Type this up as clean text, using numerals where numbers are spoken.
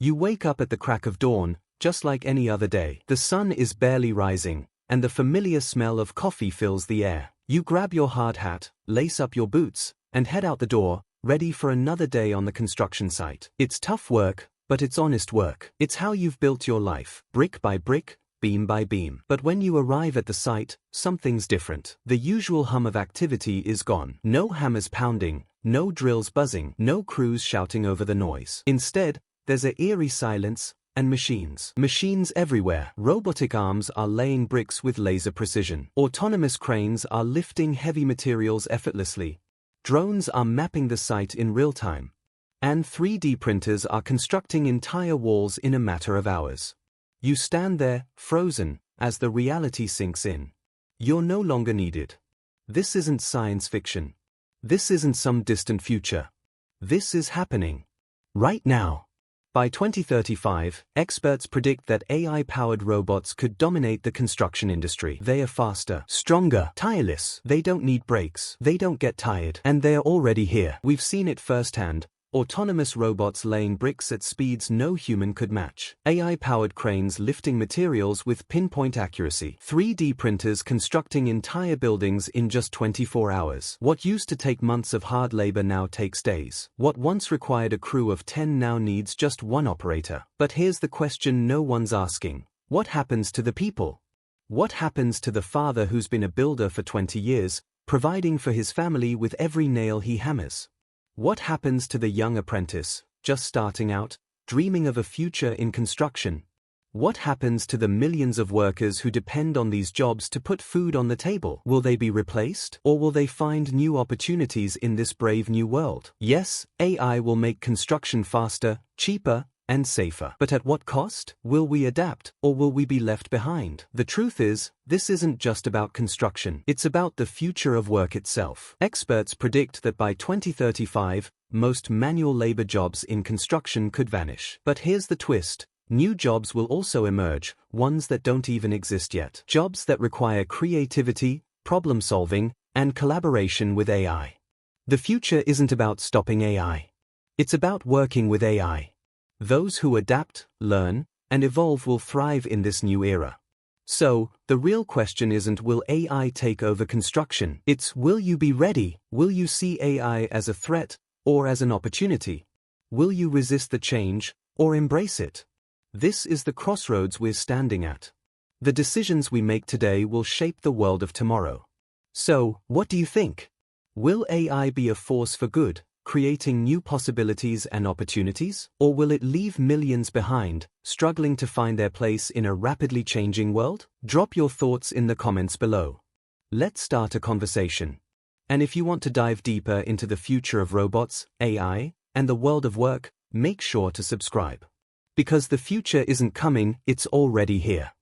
You wake up at the crack of dawn, just like any other day. The sun is barely rising, and the familiar smell of coffee fills the air. You grab your hard hat, lace up your boots, and head out the door, ready for another day on the construction site. It's tough work, but it's honest work. It's how you've built your life, brick by brick, beam by beam. But when you arrive at the site, something's different. The usual hum of activity is gone. No hammers pounding, no drills buzzing, no crews shouting over the noise. Instead, there's an eerie silence, and machines. Machines everywhere. Robotic arms are laying bricks with laser precision. Autonomous cranes are lifting heavy materials effortlessly. Drones are mapping the site in real time. And 3D printers are constructing entire walls in a matter of hours. You stand there, frozen, as the reality sinks in. You're no longer needed. This isn't science fiction. This isn't some distant future. This is happening. Right now. By 2035, experts predict that AI-powered robots could dominate the construction industry. They are faster, stronger, tireless. They don't need breaks. They don't get tired. And they're already here. We've seen it firsthand. Autonomous robots laying bricks at speeds no human could match. AI-powered cranes lifting materials with pinpoint accuracy. 3D printers constructing entire buildings in just 24 hours. What used to take months of hard labor now takes days. What once required a crew of 10 now needs just one operator. But here's the question no one's asking. What happens to the people? What happens to the father who's been a builder for 20 years, providing for his family with every nail he hammers? What happens to the young apprentice, just starting out, dreaming of a future in construction? What happens to the millions of workers who depend on these jobs to put food on the table? Will they be replaced, or will they find new opportunities in this brave new world? Yes, AI will make construction faster, cheaper, and safer. But at what cost? Will we adapt, or will we be left behind? The truth is, this isn't just about construction. It's about the future of work itself. Experts predict that by 2035, most manual labor jobs in construction could vanish. But here's the twist. New jobs will also emerge, ones that don't even exist yet. Jobs that require creativity, problem solving, and collaboration with AI. The future isn't about stopping AI. It's about working with AI. Those who adapt, learn, and evolve will thrive in this new era. So, the real question isn't will AI take over construction? It's will you be ready? Will you see AI as a threat, or as an opportunity? Will you resist the change, or embrace it? This is the crossroads we're standing at. The decisions we make today will shape the world of tomorrow. So, what do you think? Will AI be a force for good, creating new possibilities and opportunities? Or will it leave millions behind, struggling to find their place in a rapidly changing world? Drop your thoughts in the comments below. Let's start a conversation. And if you want to dive deeper into the future of robots, AI, and the world of work, make sure to subscribe. Because the future isn't coming, it's already here.